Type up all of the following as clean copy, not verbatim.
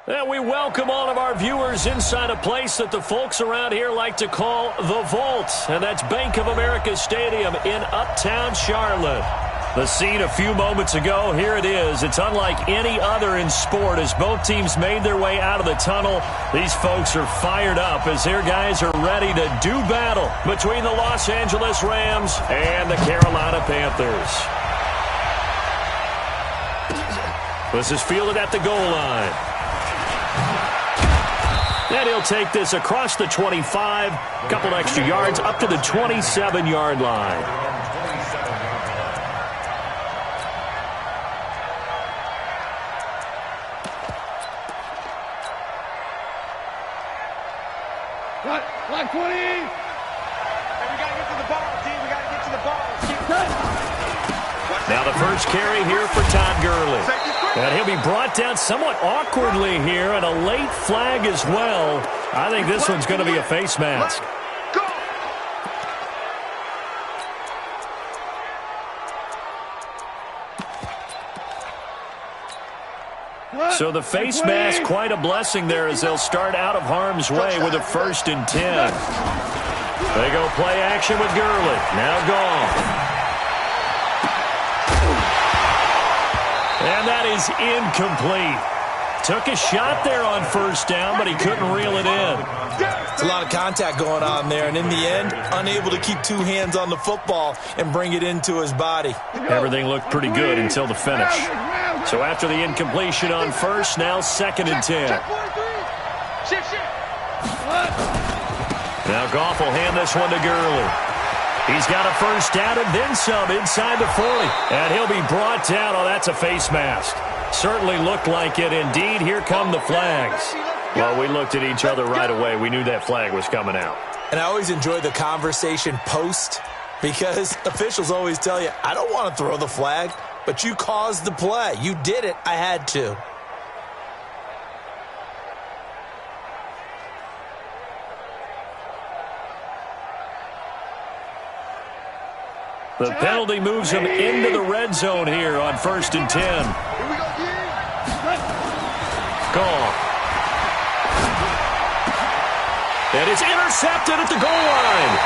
And we welcome all of our viewers inside a place that the folks around here like to call the Vault. And that's Bank of America Stadium in Uptown Charlotte. The scene a few moments ago, here it is. It's unlike any other in sport as both teams made their way out of the tunnel. These folks are fired up as their guys are ready to do battle between the Los Angeles Rams and the Carolina Panthers. This is fielded at the goal line. And he'll take this across the 25, a couple extra yards up to the 27-yard line. Line 20! Hey, we got to get to the ball, D. We got to get to the ball. Now the first carry here for Todd Gurley. And he'll be brought down somewhat awkwardly here, and a late flag as well. I think this one's going to be a face mask. So the face mask, quite a blessing there as they'll start out of harm's way with a 1st and 10. They go play action with Gurley. Now Goff. And that is incomplete. Took a shot there on 1st down, but he couldn't reel it in. It's a lot of contact going on there, and in the end, unable to keep 2 hands on the football and bring it into his body. Everything looked pretty good until the finish. So after the incompletion on 1st, now 2nd and 10. Now Goff will hand this one to Gurley. He's got a 1st down and then some inside the 40. And he'll be brought down. Oh, that's a face mask. Certainly looked like it. Indeed, here come the flags. Well, we looked at each other right away. We knew that flag was coming out. And I always enjoy the conversation post because officials always tell you, I don't want to throw the flag, but you caused the play. You did it. I had to. The penalty moves him into the red zone here on 1st and 10. Goff. And it's intercepted at the goal line.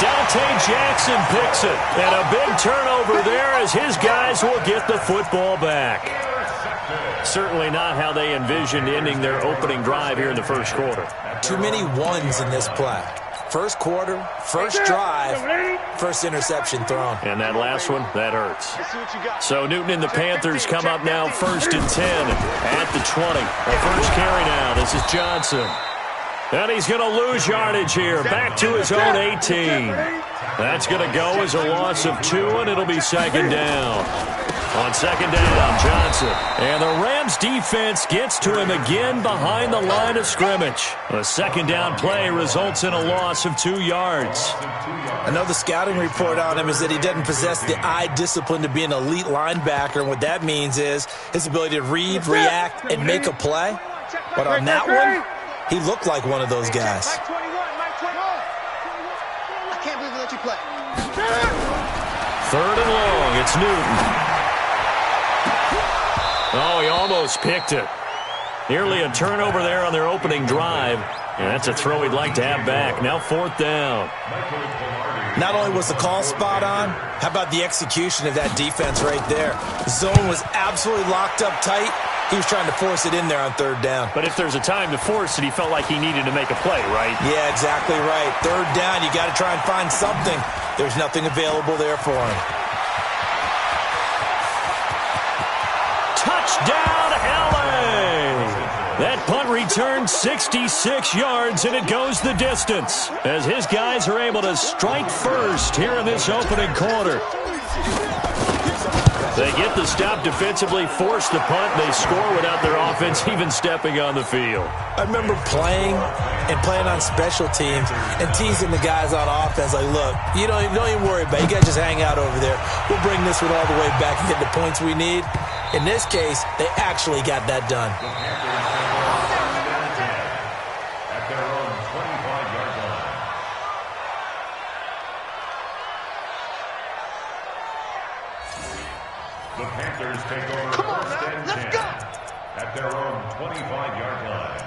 Dante Jackson picks it. And a big turnover there as his guys will get the football back. Certainly not how they envisioned ending their opening drive here in the 1st quarter. Too many ones in this play. 1st quarter, 1st drive, 1st interception thrown. And that last one, that hurts. So Newton and the Panthers come up now 1st and 10 at the 20. A 1st carry now. This is Johnson. And he's going to lose yardage here. Back to his own 18. That's going to go as a loss of 2, and it'll be 2nd down. On 2nd down, Johnson. And the Rams defense gets to him again behind the line of scrimmage. A 2nd down play results in a loss of 2 yards. Another scouting report on him is that he doesn't possess the eye discipline to be an elite linebacker. And what that means is his ability to read, react, and make a play. But on that one, he looked like one of those guys. I can't believe they let you play. 3rd and long. It's Newton. Oh, he almost picked it. Nearly a turnover there on their opening drive. And that's a throw he'd like to have back. Now 4th down. Not only was the call spot on, how about the execution of that defense right there? The zone was absolutely locked up tight. He was trying to force it in there on 3rd down. But if there's a time to force it, he felt like he needed to make a play, right? Yeah, exactly right. 3rd down, you got to try and find something. There's nothing available there for him. Touchdown, LA! That punt returned 66 yards, and it goes the distance as his guys are able to strike first here in this opening quarter. They get the stop defensively, force the punt, they score without their offense even stepping on the field. I remember playing on special teams and teasing the guys on offense like, look, you don't even worry about it. You guys just hang out over there. We'll bring this one all the way back and get the points we need. In this case, they actually got that done. The Panthers take over. Come on, now, let's go. at their own 25-yard line.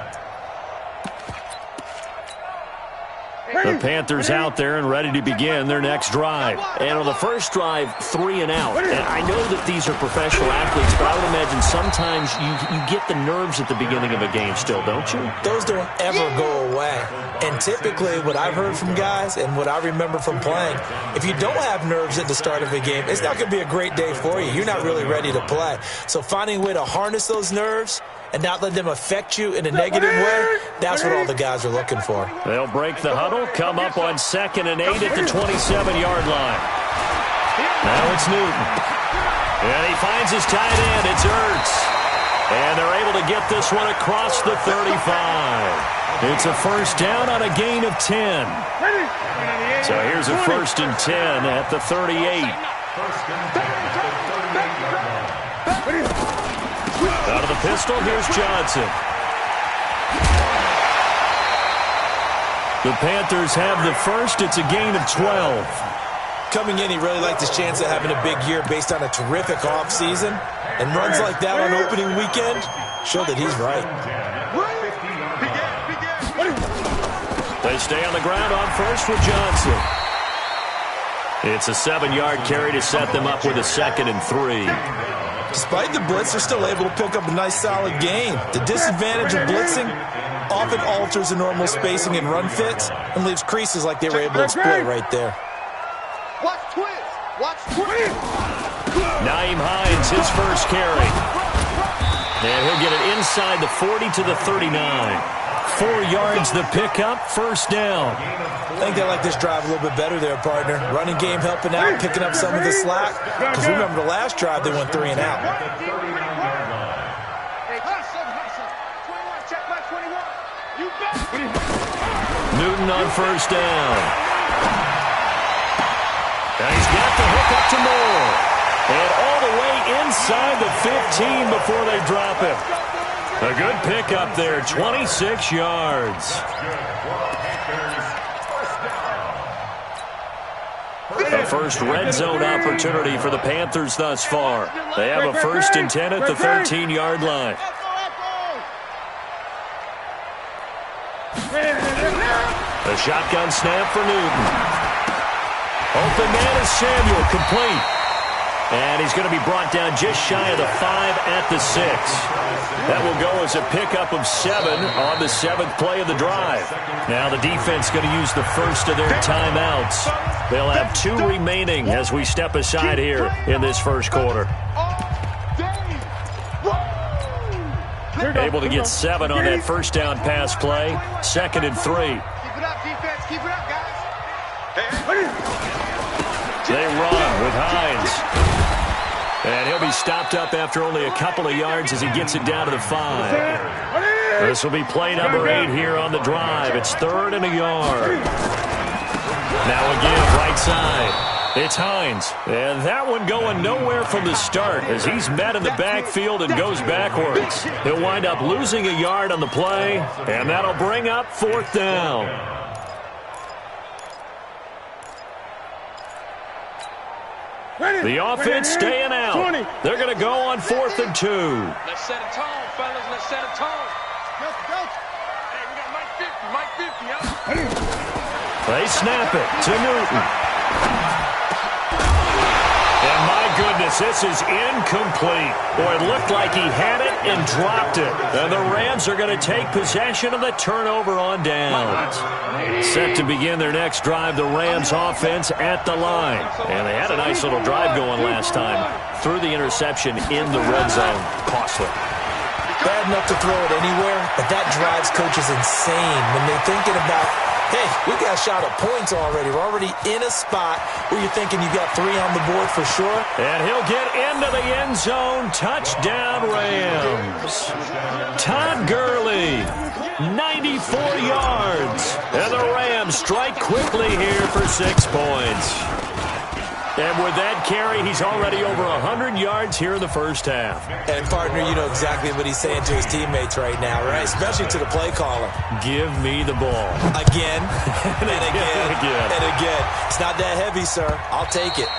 The Panthers out there and ready to begin their next drive. And on the first drive, 3 and out. And I know that these are professional athletes, but I would imagine sometimes you get the nerves at the beginning of a game still, don't you? Those don't ever go away. And typically what I've heard from guys and what I remember from playing, if you don't have nerves at the start of a game, it's not going to be a great day for you. You're not really ready to play. So finding a way to harness those nerves and not let them affect you in a negative way, that's what all the guys are looking for. They'll break the huddle, come up on 2nd and 8 at the 27-yard line. Now it's Newton. And he finds his tight end. It's Ertz. And they're able to get this one across the 35. It's a first down on a gain of 10. So here's a 1st and 10 at the 38. Out of the pistol, here's Johnson. The Panthers have the first. It's a gain of 12. Coming in, he really liked his chance of having a big year based on a terrific offseason. And runs like that on opening weekend show that he's right. They stay on the ground on first with Johnson. It's a 7-yard carry to set them up with a 2nd and 3. Despite the blitz, they're still able to pick up a nice, solid gain. The disadvantage of blitzing often alters the normal spacing and run fits and leaves creases like they were able to exploit right there. Watch twist. Watch twist. Nyheim Hines, his first carry. And he'll get it inside the 40 to the 39. 4 yards the pickup, first down. I think they like this drive a little bit better there, partner. Running game helping out, picking up some of the slack. Because remember the last drive, they went 3 and out. Newton on first down. And he's got the hook up to Moore. And all the way inside the 15 before they drop him. A good pickup there, 26 yards. The first red zone opportunity for the Panthers thus far. They have a 1st and 10 at the 13-yard line. A shotgun snap for Newton. Open man is Samuel, complete. And he's going to be brought down just shy of the 5 at the 6. That will go as a pickup of 7 on the 7th play of the drive. Now the defense going to use the first of their timeouts. They'll have 2 remaining as we step aside here in this first quarter. Able to get 7 on that first down pass play. 2nd and 3. Keep it up, defense. Keep it up, guys. They run with Hines. And he'll be stopped up after only a couple of yards as he gets it down to the 5. This will be play number 8 here on the drive. It's 3rd and a yard. Now again, right side. It's Hines. And that one going nowhere from the start as he's met in the backfield and goes backwards. He'll wind up losing a yard on the play, and that'll bring up 4th down. The offense staying out. They're going to go on 4th and 2. Let's set a tone, fellas. Let's set a tone. Go. Hey, we got Mike 50, huh? They snap it to Newton. And my goodness, this is incomplete. Boy, it looked like he had it and dropped it. And the Rams are going to take possession of the turnover on downs. Set to begin their next drive, the Rams offense at the line. And they had a nice little drive going last time. Threw the interception in the red zone. Costly. Bad enough to throw it anywhere, but that drives coaches insane when they're thinking about, hey, we got a shot at points already. We're already in a spot where you're thinking you got 3 on the board for sure. And he'll get into the end zone. Touchdown, Rams. Todd Gurley, 94 yards. And the Rams strike quickly here for 6 points. And with that carry, he's already over 100 yards here in the first half. And, partner, you know exactly what he's saying to his teammates right now, right? Especially to the play caller. Give me the ball. Again, and again, and again. It's not that heavy, sir. I'll take it.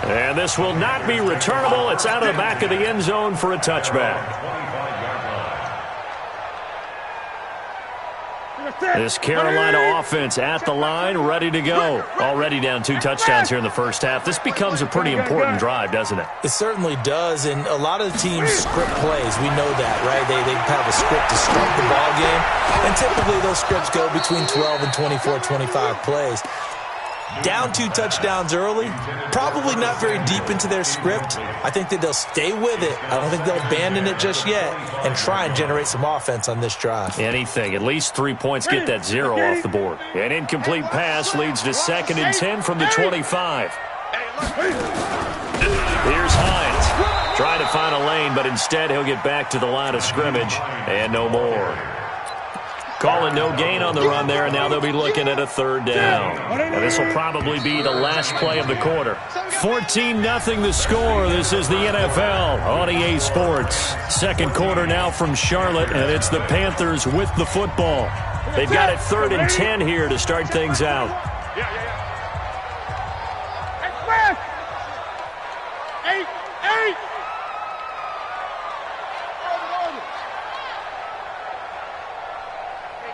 And this will not be returnable. It's out of the back of the end zone for a touchback. This Carolina offense at the line, ready to go. Already down 2 touchdowns here in the first half. This becomes a pretty important drive, doesn't it? It certainly does, and a lot of the teams script plays. We know that, right? They have a script to start the ball game, and typically those scripts go between 12 and 24, 25 plays. Down 2 touchdowns early, probably not very deep into their script. I think that they'll stay with it. I don't think they'll abandon it just yet and try and generate some offense on this drive. Anything. At least 3 points, get that 0 off the board. An incomplete pass leads to 2nd and 10 from the 25. Here's Hines. Trying to find a lane, but instead he'll get back to the line of scrimmage and no more. Calling no gain on the run there, and now they'll be looking at a 3rd down. And this will probably be the last play of the quarter. 14-0 the score. This is the NFL on EA Sports. 2nd quarter now from Charlotte, and it's the Panthers with the football. They've got it 3rd and 10 here to start things out.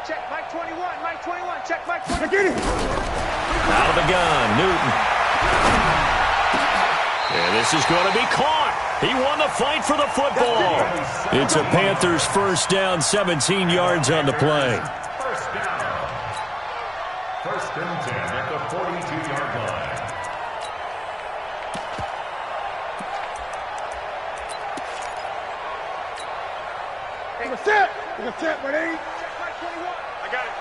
Check Mike 21, Mike 21, check Mike 21. Get it. Out of the gun, Newton. And this is going to be caught. He won the fight for the football. It's a Panthers 1st down, 17 yards on the play. 1st down. 1st and 10 at the 42-yard line. Take a set. Take a set, buddy. I got it.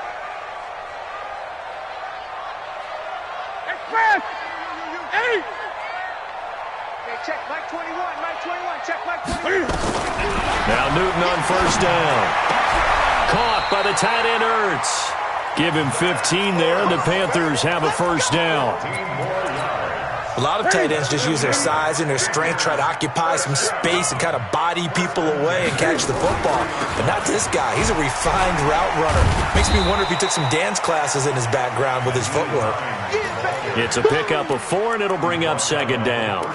Express! 8! Okay, check Mike 21, Mike 21, check Mike 21. Now Newton on 1st down. Caught by the tight end Ertz. Give him 15 there. The Panthers have a 1st down. A lot of tight ends just use their size and their strength, try to occupy some space and kind of body people away and catch the football. But not this guy. He's a refined route runner. Makes me wonder if he took some dance classes in his background with his footwork. It's a pickup of 4, and it'll bring up 2nd down.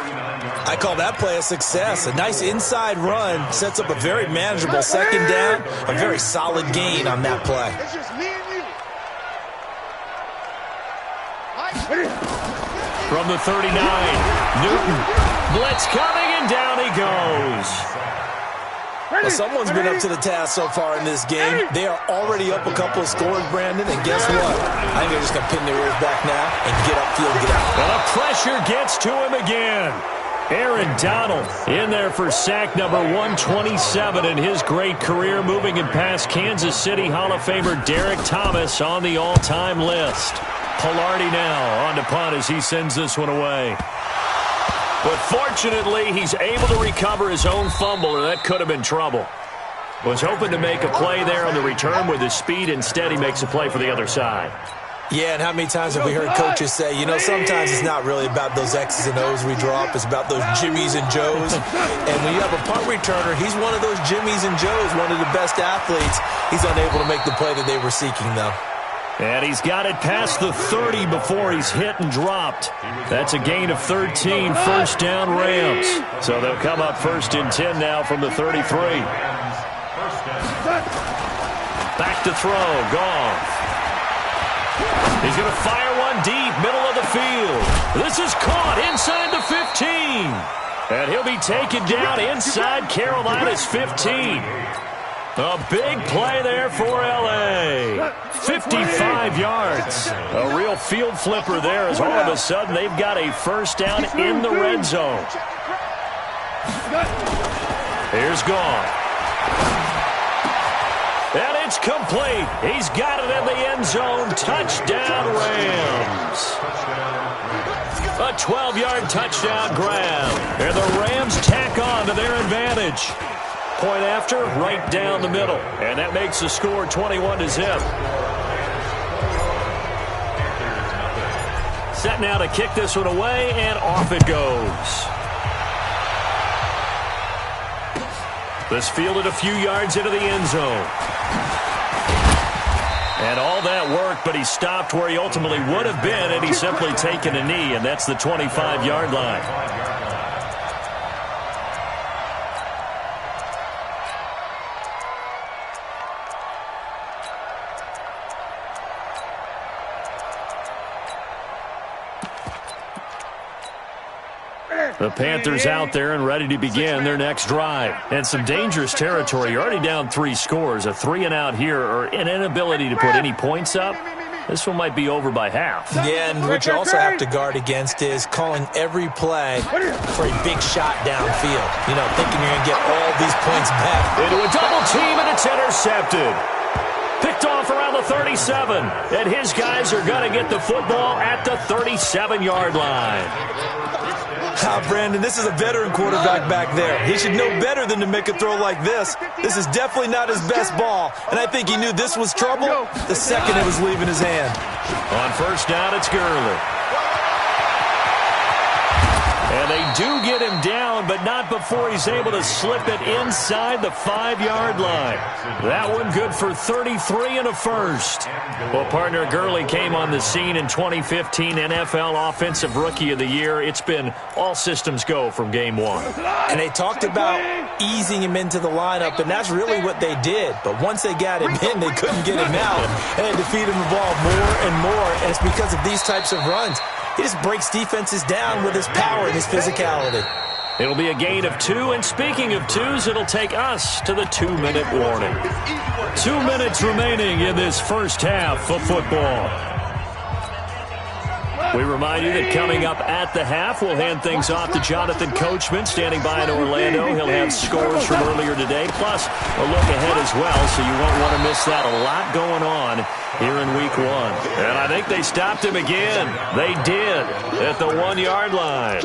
I call that play a success. A nice inside run sets up a very manageable 2nd down, a very solid gain on that play. It's just me and you. From the 39, Newton. Blitz coming, and down he goes. Well, someone's been up to the task so far in this game. They are already up a couple of scores, Brandon, and guess what? I think they're just going to pin their ears back now and get upfield and get out. Well, the pressure gets to him again. Aaron Donald in there for sack number 127 in his great career, moving it past Kansas City Hall of Famer Derek Thomas on the all-time list. Pilardi now on to punt as he sends this one away. But fortunately, he's able to recover his own fumble, or that could have been trouble. Was hoping to make a play there on the return with his speed. Instead, he makes a play for the other side. Yeah, and how many times have we heard coaches say, you know, sometimes it's not really about those X's and O's we draw up. It's about those Jimmies and Joes. And when you have a punt returner, he's one of those Jimmies and Joes, one of the best athletes. He's unable to make the play that they were seeking, though. And he's got it past the 30 before he's hit and dropped. That's a gain of 13, 1st down Rams. So they'll come up 1st and 10 now from the 33. Back to throw, Goff. He's going to fire one deep, middle of the field. This is caught inside the 15. And he'll be taken down inside Carolina's 15. A big play there for L.A. 55 yards. A real field flipper there as all of a sudden they've got a 1st down in the red zone. Here's Goff. And it's complete. He's got it in the end zone. Touchdown, Rams. A 12-yard touchdown grab. And the Rams tack on to their advantage. Point after, right down the middle. And that makes the score 21-0. Set now to kick this one away, and off it goes. This fielded a few yards into the end zone. And all that work, but he stopped where he ultimately would have been had he simply taken a knee, and that's the 25-yard line. The Panthers out there and ready to begin their next drive. And some dangerous territory. You're already down 3 scores. A 3-and-out here or an inability to put any points up. This one might be over by half. Yeah, and what you also have to guard against is calling every play for a big shot downfield. You know, thinking you're going to get all these points back. Into a double team, and it's intercepted. Picked off around the 37. And his guys are going to get the football at the 37-yard line. Brandon, this is a veteran quarterback back there. He should know better than to make a throw like this. This is definitely not his best ball, and I think he knew this was trouble the second it was leaving his hand. On first down, it's Gurley. And they do get him down, but not before he's able to slip it inside the 5-yard line. That one good for 33 and a first. Well, partner, Gurley came on the scene in 2015 NFL Offensive Rookie of the Year. It's been all systems go from game one. And they talked about easing him into the lineup, and that's really what they did. But once they got him in, they couldn't get him out. And they had to feed him the ball more and more, and it's because of these types of runs. He just breaks defenses down with his power and his physicality. It'll be a gain of 2, and speaking of 2s, it'll take us to the 2-minute warning. 2 minutes remaining in this first half of football. We remind you that coming up at the half, we'll hand things off to Jonathan Coachman, standing by in Orlando. He'll have scores from earlier today, plus a look ahead as well, so you won't want to miss that. A lot going on here in week 1. And I think they stopped him again. They did at the 1-yard line.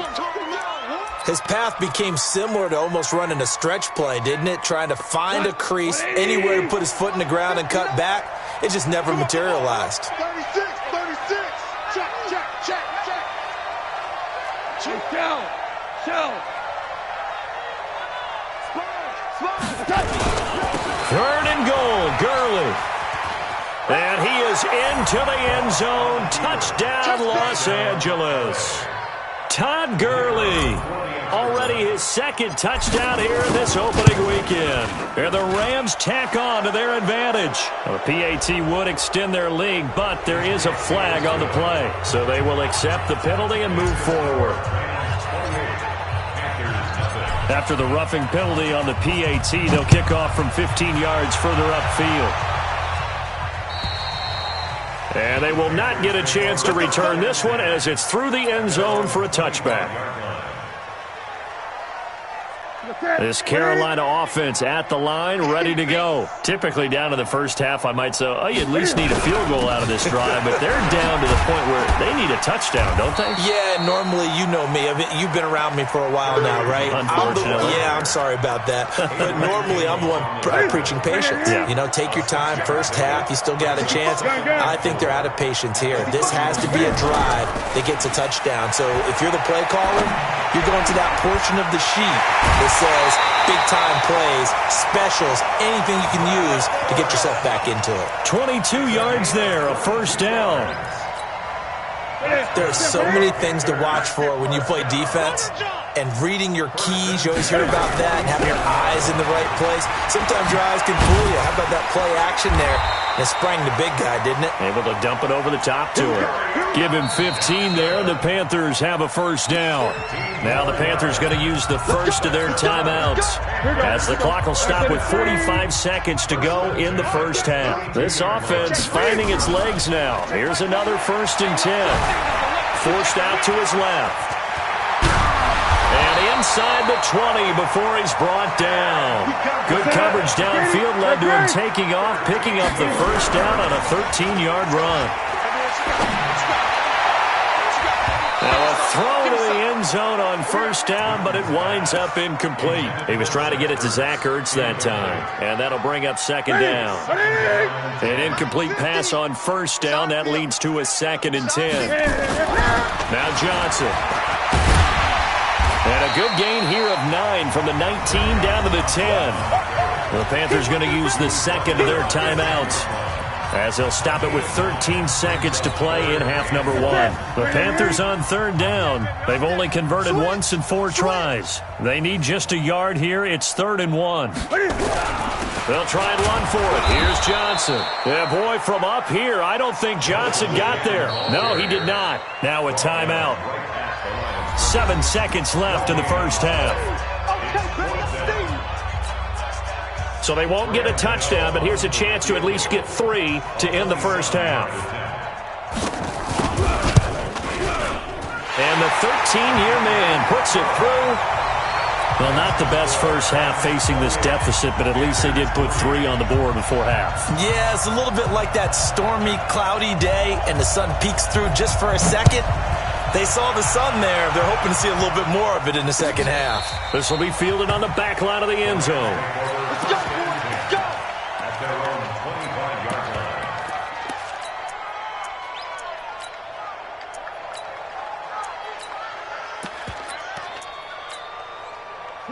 His path became similar to almost running a stretch play, didn't it? Trying to find a crease, anywhere to put his foot in the ground and cut back. It just never materialized. 36. Check down. Third and goal, Gurley. And he is into the end zone. Touchdown, Los Angeles. Todd Gurley, already his second touchdown here in this opening weekend. And the Rams tack on to their advantage. The PAT would extend their lead, but there is a flag on the play. So they will accept the penalty and move forward. After the roughing penalty on the PAT, they'll kick off from 15 yards further upfield. And they will not get a chance to return this one as it's through the end zone for a touchback. This Carolina offense at the line, ready to go. Typically down to the first half, I might say, oh, you at least need a field goal out of this drive, but they're down to the point where they need a touchdown, don't they? Yeah, normally, you know me. You've been around me for a while now, right? Unfortunately. I'm sorry about that. But normally, I'm the one preaching patience. Yeah. You know, take your time. First half, you still got a chance. I think they're out of patience here. This has to be a drive that gets a touchdown. So if you're the play caller, you're going to that portion of the sheet that says big-time plays, specials, anything you can use to get yourself back into it. 22 yards there, a first down. There are so many things to watch for when you play defense. And reading your keys, you always hear about that, and having your eyes in the right place. Sometimes your eyes can fool you. How about that play action there? And it sprang the big guy, didn't it? Able to dump it over the top to him. Give him 15 there, and the Panthers have a first down. Now the Panthers going to use the first of their timeouts as the clock will stop with 45 seconds to go in the first half. This offense finding its legs now. Here's another 1st and 10. Forced out to his left. And inside the 20 before he's brought down. Good coverage downfield led to him taking off, picking up the first down on a 13-yard run. Now a throw to the end zone on first down, but it winds up incomplete. He was trying to get it to Zach Ertz that time, and that'll bring up 2nd down. An incomplete pass on first down. That leads to a 2nd and 10. Now Johnson. And a good gain here of 9 from the 19 down to the 10. The Panthers going to use the second of their timeouts as they'll stop it with 13 seconds to play in half number 1. The Panthers on 3rd down. They've only converted once in 4 tries. They need just a yard here. It's 3rd and 1. They'll try and run for it. Here's Johnson. Yeah, boy, from up here, I don't think Johnson got there. No, he did not. Now a timeout. 7 seconds left in the first half. So they won't get a touchdown, but here's a chance to at least get 3 to end the first half. And the 13-year man puts it through. Well, not the best first half facing this deficit, but at least they did put 3 on the board before half. Yeah, it's a little bit like that stormy, cloudy day, and the sun peeks through just for a second. They saw the sun there. They're hoping to see a little bit more of it in the second half. This will be fielded on the back line of the end zone. Let's go, boys. Let's go. At their own 25-yard line.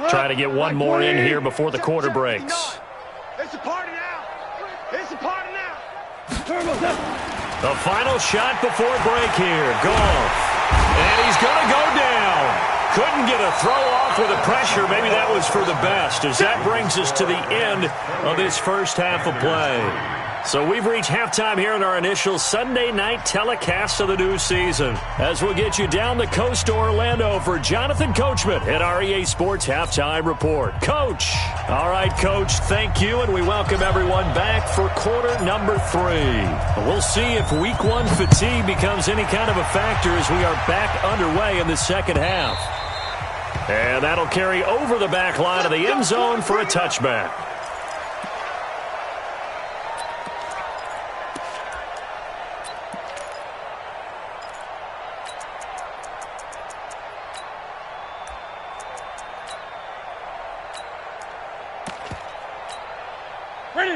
Try to get one more in here before the quarter breaks. It's a party now. It's a party now. The final shot before break here. Goff. And he's going to go down. Couldn't get a throw off with the pressure. Maybe that was for the best, as that brings us to the end of this first half of play. So we've reached halftime here in our initial Sunday night telecast of the new season. As we'll get you down the coast to Orlando for Jonathan Coachman at our EA Sports Halftime Report. Coach. All right, Coach, thank you, and we welcome everyone back for quarter number 3. We'll see if week 1 fatigue becomes any kind of a factor as we are back underway in the second half. And that'll carry over the back line of the end zone for a touchback.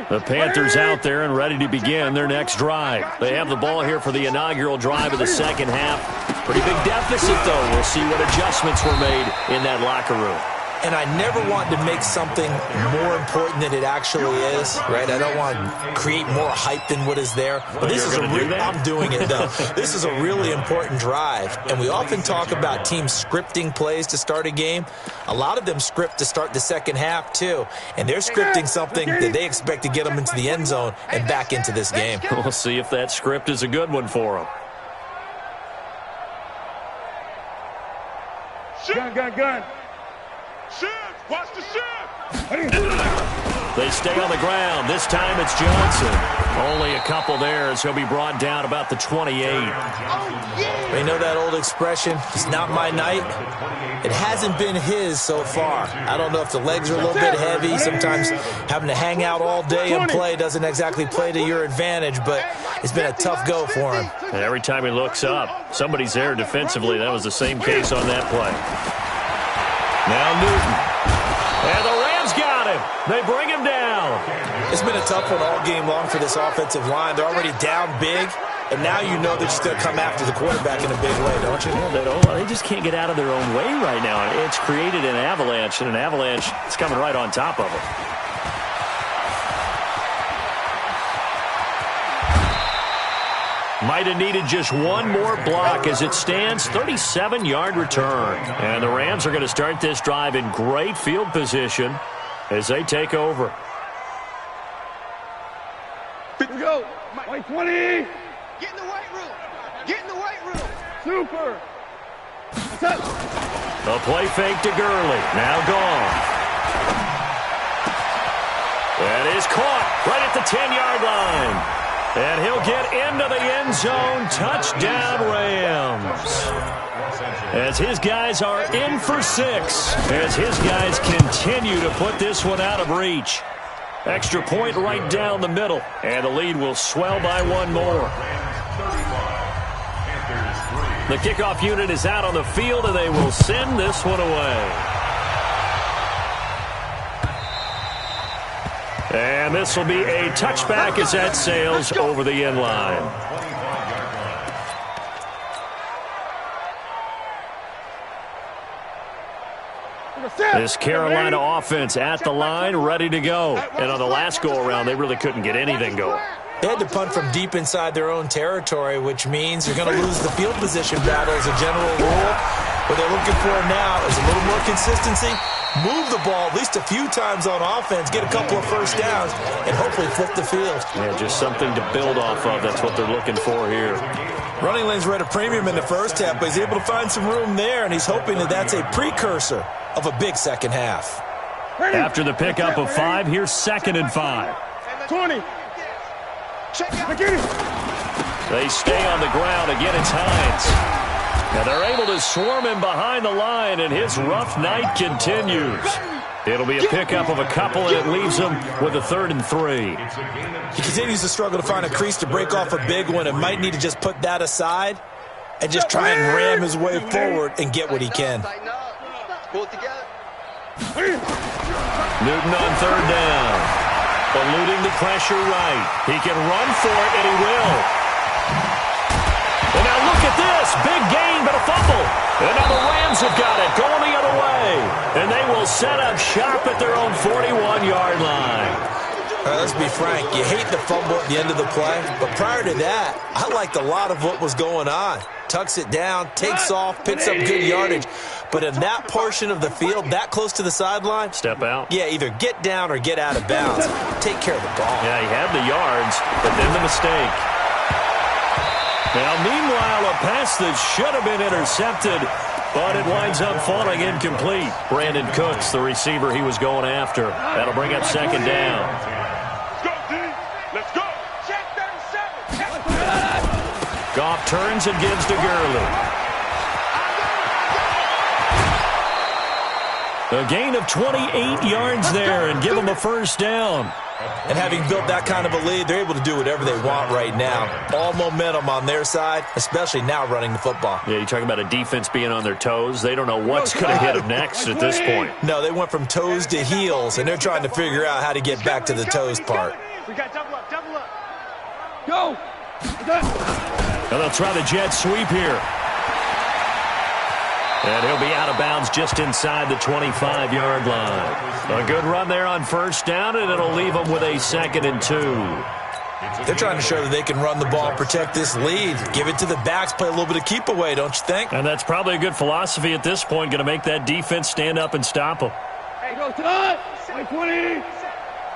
The Panthers out there and ready to begin their next drive. They have the ball here for the inaugural drive of the second half. Pretty big deficit, though. We'll see what adjustments were made in that locker room. And I never want to make something more important than it actually is, right? I don't want to create more hype than what is there. But this is I'm doing it, though. This is a really important drive. And we often talk about teams scripting plays to start a game. A lot of them script to start the second half, too. And they're scripting something that they expect to get them into the end zone and back into this game. We'll see if that script is a good one for them. Gun. Shift! Watch the shift! They stay on the ground. This time it's Johnson. Only a couple there as he'll be brought down about the 28. You know that old expression, it's not my night? It hasn't been his so far. I don't know if the legs are a little bit heavy. Sometimes having to hang out all day and play doesn't exactly play to your advantage, but it's been a tough go for him. And every time he looks up, somebody's there defensively. That was the same case on that play. Now Newton. And the Rams got him. They bring him down. It's been a tough one all game long for this offensive line. They're already down big, and now you know they're just going to come after the quarterback in a big way, don't you? Yeah, they just can't get out of their own way right now. It's created an avalanche, and an avalanche is coming right on top of them. Might have needed just one more block as it stands. 37-yard return. And the Rams are going to start this drive in great field position as they take over. Here we go. White 20. Get in the weight room. Get in the weight room. Super. What's up? The play fake to Gurley. Now gone. That is caught right at the 10-yard line. And he'll get into the end zone. Touchdown, Rams. As his guys are in for 6. As his guys continue to put this one out of reach. Extra point right down the middle. And the lead will swell by one more. The kickoff unit is out on the field, and they will send this one away. And this will be a touchback as that sails over the end line. This Carolina offense at the line, ready to go. And on the last go-around, they really couldn't get anything going. They had to punt from deep inside their own territory, which means you're going to lose the field position battle as a general rule. What they're looking for now is a little more consistency. Move the ball at least a few times on offense, get a couple of first downs, and hopefully flip the field. Yeah, just something to build off of. That's what they're looking for here. Running lanes were at a premium in the first half, but he's able to find some room there, and he's hoping that that's a precursor of a big second half. After the pickup of 5, here's 2nd and 5. 20. They stay on the ground. Again, it's Hines. And they're able to swarm him behind the line, and his rough night continues. It'll be a pickup of a couple, and it leaves him with a 3rd and 3. He continues to struggle to find a crease to break off a big one and might need to just put that aside and just try and ram his way forward and get what he can. Newton on 3rd down. Eluding the pressure right. He can run for it, and he will. And now look at this. Big gain, but a fumble. And now the Rams have got it, going the other way. And they will set up shop at their own 41-yard line. All right, let's be frank. You hate the fumble at the end of the play, but prior to that, I liked a lot of what was going on. Tucks it down, takes off, picks up good yardage. But in that portion of the field, that close to the sideline, step out. Yeah, either get down or get out of bounds. Take care of the ball. Yeah, he had the yards, but then the mistake. Now, meanwhile, a pass that should have been intercepted, but it winds up falling incomplete. Brandon Cooks, the receiver he was going after. That'll bring up 2nd down. Let's go, D. Let's go. Check 37. Goff turns and gives to Gurley. A gain of 28 yards there and give him a 1st down. And having built that kind of a lead, they're able to do whatever they want right now. All momentum on their side, especially now running the football. Yeah, you're talking about a defense being on their toes. They don't know what's going to hit them next at this point. No, they went from toes to heels, and they're trying to figure out how to get back to the toes part. We got double up, double up. Go. And they'll try the jet sweep here. And he'll be out of bounds just inside the 25-yard line. A good run there on 1st down, and it'll leave them with a 2nd and 2. They're trying to show that they can run the ball, protect this lead. Give it to the backs, play a little bit of keep away, don't you think? And that's probably a good philosophy at this point, going to make that defense stand up and stop them. Hey, go to 20.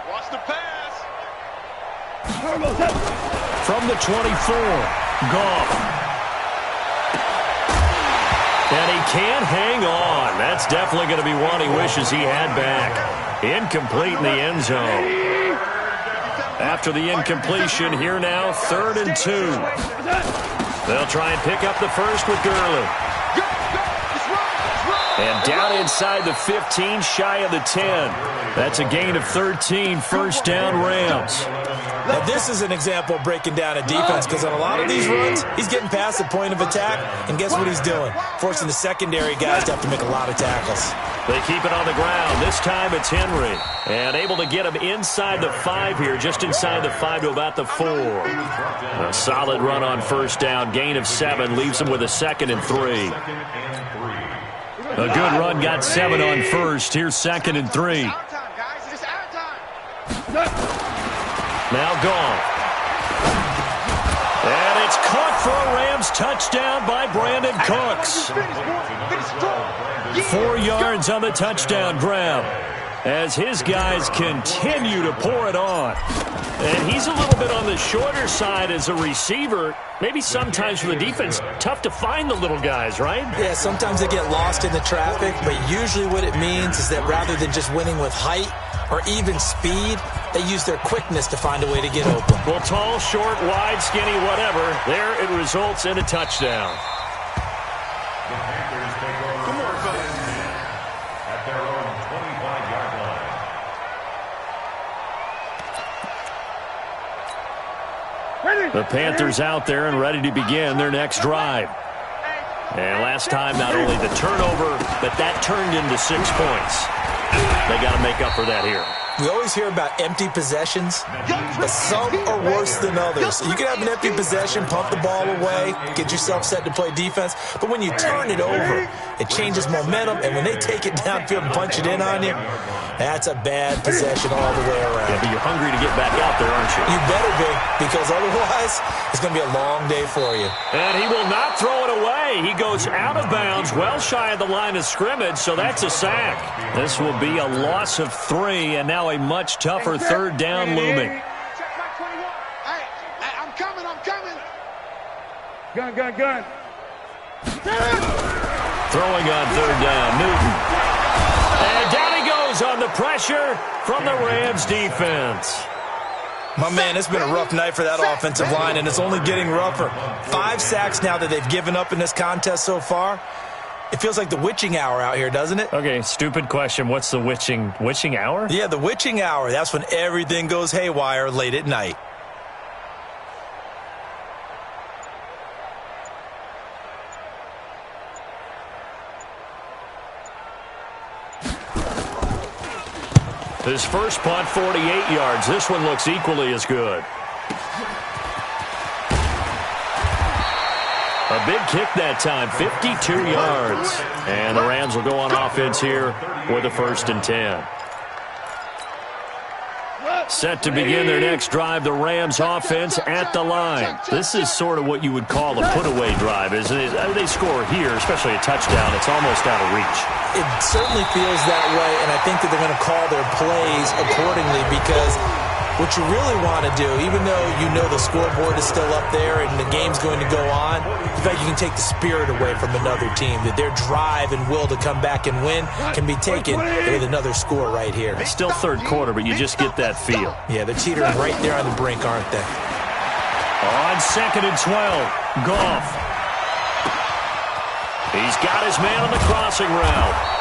Watch the pass. From the 24, Goff. And he can't hang on. That's definitely going to be one he wishes he had back. Incomplete in the end zone. After the incompletion, here now, 3rd and 2. They'll try and pick up the 1st with Gurley. And down inside the 15, shy of the 10. That's a gain of 13, 1st down Rams. Now, this is an example of breaking down a defense because on a lot of these runs, he's getting past the point of attack, and guess what he's doing? Forcing the secondary guys to have to make a lot of tackles. They keep it on the ground. This time it's Henry. And able to get him inside the 5 here, just inside the 5 to about the 4. A solid run on 1st down. Gain of 7 leaves him with a 2nd and 3. A good run got 7 on 1st. Here's 2nd and 3. Now Goff. And it's caught for a Rams touchdown by Brandon Cooks. 4 yards on the touchdown grab as his guys continue to pour it on. And he's a little bit on the shorter side as a receiver. Maybe sometimes for the defense, tough to find the little guys, right? Yeah, sometimes they get lost in the traffic, but usually what it means is that rather than just winning with height or even speed, they use their quickness to find a way to get open. Well, tall, short, wide, skinny, whatever, there it results in a touchdown. At their own 25-yard line. The Panthers out there and ready to begin their next drive. And last time, not only the turnover, but that turned into 6 points. They got to make up for that here. We always hear about empty possessions, but some are worse than others. You can have an empty possession, pump the ball away, get yourself set to play defense, but when you turn it over, it changes momentum, and when they take it downfield and punch it in on you, that's a bad possession all the way around. Yeah, but you're hungry to get back out there, aren't you? You better be, because otherwise, it's going to be a long day for you. And he will not throw it away. He goes out of bounds, well shy of the line of scrimmage, so that's a sack. This will be a loss of 3, and now a much tougher 3rd down looming. I'm coming. Gun, gun, gun. Throwing on third down, Newton. And down he goes on the pressure from the Rams defense. My man, it's been a rough night for that offensive line, and it's only getting rougher. 5 sacks now that they've given up in this contest so far. It feels like the witching hour out here, doesn't it? Okay, stupid question. What's the witching hour? Yeah, the witching hour. That's when everything goes haywire late at night. His first punt, 48 yards. This one looks equally as good. A big kick that time, 52 yards. And the Rams will go on offense here with a 1st and 10. Set to begin their next drive, the Rams offense at the line. This is sort of what you would call a put-away drive, isn't it? They score here, especially a touchdown. It's almost out of reach. It certainly feels that way, and I think that they're going to call their plays accordingly because what you really want to do, even though you know the scoreboard is still up there and the game's going to go on, in fact, you can take the spirit away from another team, that their drive and will to come back and win can be taken with another score right here. It's still third quarter, but you just get that feel. Yeah, they're teetering right there on the brink, aren't they? On 2nd and 12, Goff. He's got his man on the crossing route.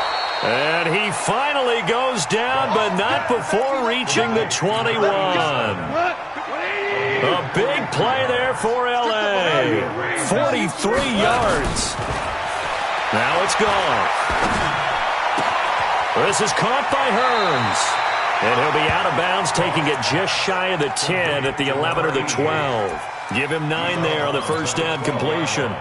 And he finally goes down, but not before reaching the 21. A big play there for L.A. 43 yards. Now it's gone. This is caught by Hearns. And he'll be out of bounds, taking it just shy of the 10 at the 11 or the 12. Give him 9 there on the first down completion.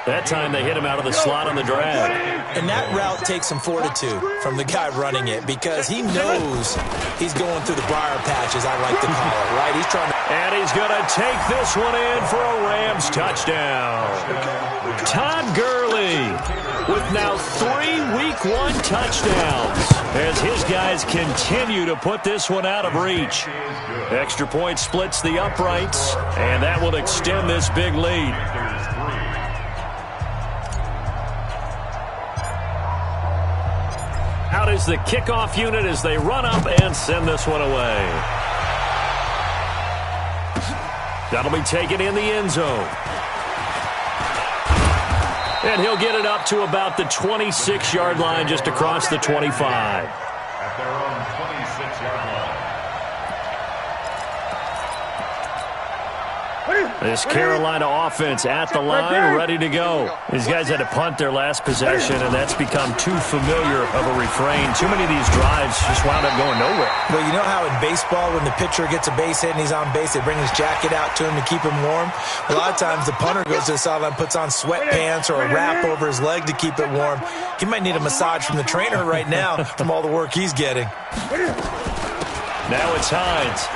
That time they hit him out of the slot on the drag. And that route takes some fortitude from the guy running it because he knows he's going through the briar patch, as I like to call it, right? He's trying to... And he's going to take this one in for a Rams touchdown. Todd Gurley with now 3 Week 1 touchdowns as his guys continue to put this one out of reach. Extra point splits the uprights, and that will extend this big lead. Out is the kickoff unit as they run up and send this one away. That'll be taken in the end zone. And he'll get it up to about the 26-yard line, just across the 25. At their own 26-yard line. This Carolina offense at the line, ready to go. These guys had to punt their last possession, and that's become too familiar of a refrain. Too many of these drives just wound up going nowhere. Well, you know how in baseball, when the pitcher gets a base hit and he's on base, they bring his jacket out to him to keep him warm? A lot of times the punter goes to the sideline, puts on sweatpants or a wrap over his leg to keep it warm. He might need a massage from the trainer right now from all the work he's getting. Now it's Hines.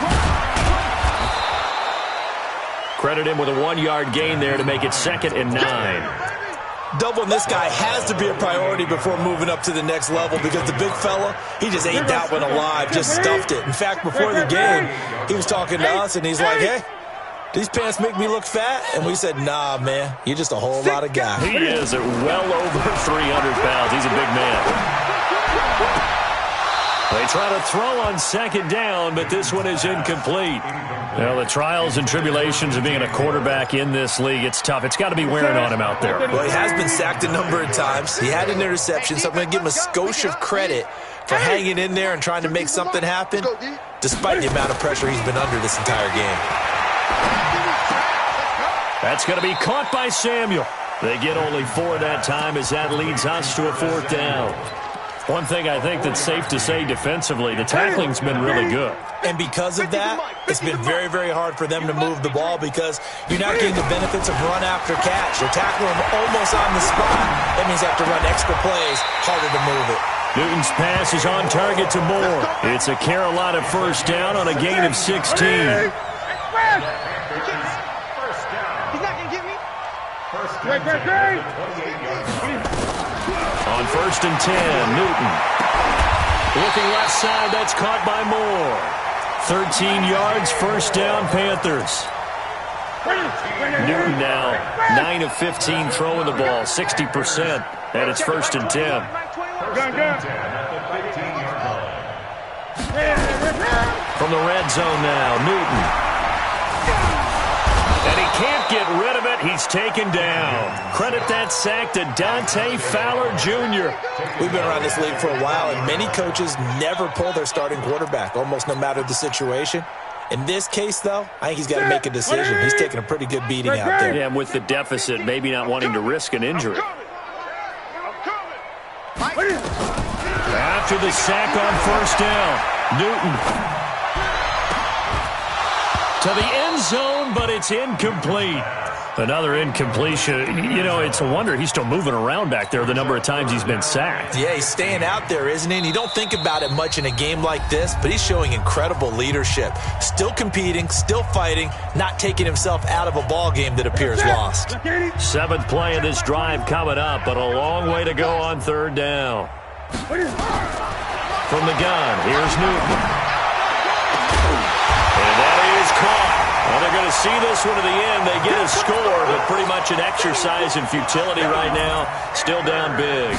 Credit him with a 1-yard gain there to make it 2nd and 9. Doubling this guy has to be a priority before moving up to the next level because the big fella, he just ate that one alive, just stuffed it. In fact, before the game, he was talking to us, and he's like, hey, these pants make me look fat? And we said, nah, man, you're just a whole lot of guy. He is at well over 300 pounds. He's a big man. They try to throw on 2nd down, but this one is incomplete. Well, the trials and tribulations of being a quarterback in this league, it's tough. It's got to be wearing on him out there. Well, he has been sacked a number of times. He had an interception, so I'm going to give him a skosh of credit for hanging in there and trying to make something happen, despite the amount of pressure he's been under this entire game. That's going to be caught by Samuel. They get only 4 that time as that leads us to a 4th down. One thing I think that's safe to say defensively, the tackling's been really good. And because of that, it's been very, very hard for them to move the ball because you're not getting the benefits of run after catch. You're tackling them almost on the spot. That means you have to run extra plays, harder to move it. Newton's pass is on target to Moore. It's a Carolina 1st down on a gain of 16. He's not going to get me. On 1st and 10, Newton. Looking left side, that's caught by Moore. 13 yards, 1st down, Panthers. Newton now 9 of 15 throwing the ball, 60%, and it's 1st and 10. From the red zone now, Newton. And he can't get rid of it. He's taken down. Credit that sack to Dante Fowler Jr. We've been around this league for a while, and many coaches never pull their starting quarterback, almost no matter the situation. In this case, though, I think he's got to make a decision. He's taking a pretty good beating out there. Yeah, and with the deficit, maybe not wanting to risk an injury. After the sack on 1st down, Newton to the end zone, but it's incomplete. Another incompletion. You know, it's a wonder he's still moving around back there the number of times he's been sacked. Yeah, he's staying out there, isn't he? And you don't think about it much in a game like this, but he's showing incredible leadership. Still competing, still fighting, not taking himself out of a ball game that appears lost. 7th play of this drive coming up, but a long way to go on 3rd down. From the gun, here's Newton. And that is caught. Well, they're going to see this one to the end. They get a score, but pretty much an exercise in futility right now. Still down big.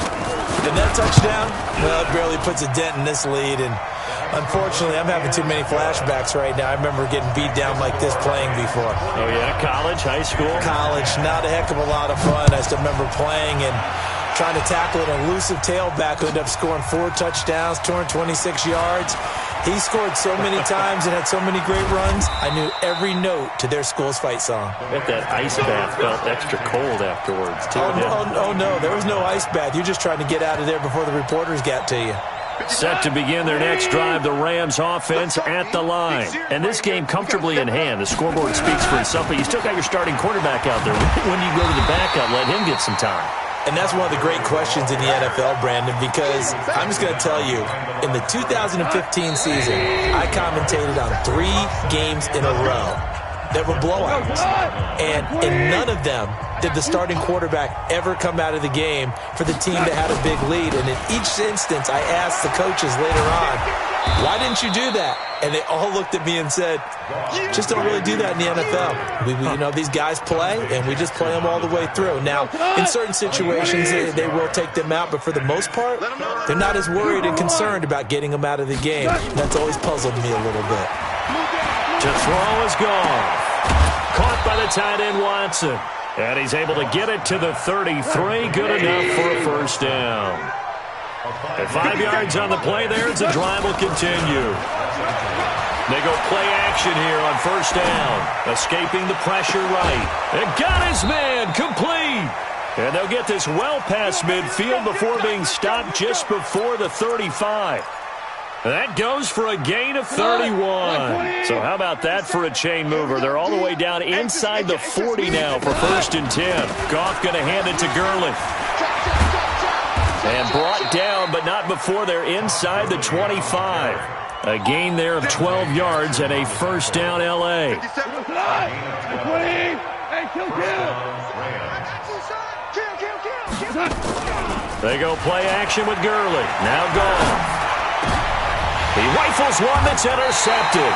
And that touchdown, well, it barely puts a dent in this lead. And unfortunately, I'm having too many flashbacks right now. I remember getting beat down like this playing before. Oh, yeah? College, high school? College, not a heck of a lot of fun. I still remember playing and trying to tackle an elusive tailback who ended up scoring 4 touchdowns, 226 yards. He scored so many times and had so many great runs, I knew every note to their school's fight song. I bet that ice bath felt extra cold afterwards, too. Oh, no, there was no ice bath. You're just trying to get out of there before the reporters got to you. Set to begin their next drive, the Rams offense at the line. And this game comfortably in hand. The scoreboard speaks for itself, but you still got your starting quarterback out there. When do you go to the backup, let him get some time? And that's one of the great questions in the NFL, Brandon, because I'm just going to tell you, in the 2015 season, I commentated on 3 games in a row that were blowouts. And in none of them did the starting quarterback ever come out of the game for the team that had a big lead. And in each instance, I asked the coaches later on, why didn't you do that? And they all looked at me and said, just don't really do that in the NFL. You know, these guys play, and we just play them all the way through. Now, in certain situations, they will take them out, but for the most part, they're not as worried and concerned about getting them out of the game. That's always puzzled me a little bit. To throw is gone. Caught by the tight end, Watson. And he's able to get it to the 33. Good enough for a 1st down. At 5 yards on the play there, as the drive will continue. They go play action here on 1st down. Escaping the pressure right. And got his man complete. And they'll get this well past midfield before being stopped just before the 35. That goes for a gain of 31. So how about that for a chain mover? They're all the way down inside the 40 now for 1st and 10. Goff going to hand it to Gurley. And brought down, but not before they're inside the 25. A gain there of 12 yards and a 1st down, L.A. They go play action with Gurley. Now Goff. He rifles one that's intercepted.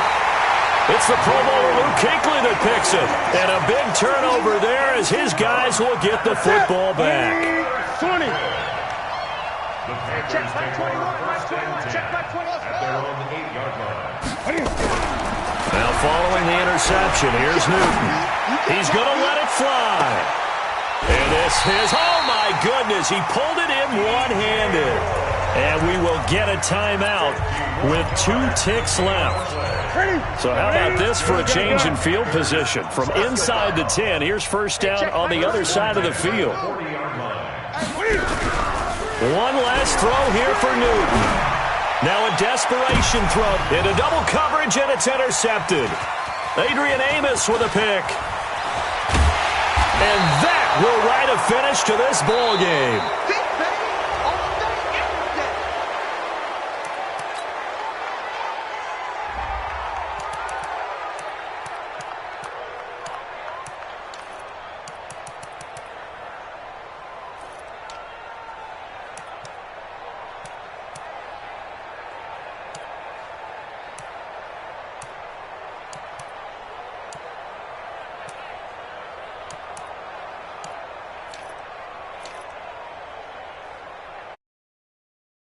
It's the Pro Bowler Luke Kuechly that picks it. And a big turnover there as his guys will get the football back. 20. Check by 21. Check by 21. At their own 8-yard line. Now following the interception, here's Newton. He's going to let it fly. And this is, oh my goodness, he pulled it in one-handed. And we will get a timeout with 2 ticks left. So how about this for a change in field position? From inside the 10, here's 1st down on the other side of the field. One last throw here for Newton. Now a desperation throw into double coverage, and it's intercepted. Adrian Amos with a pick. And that will write a finish to this ball game.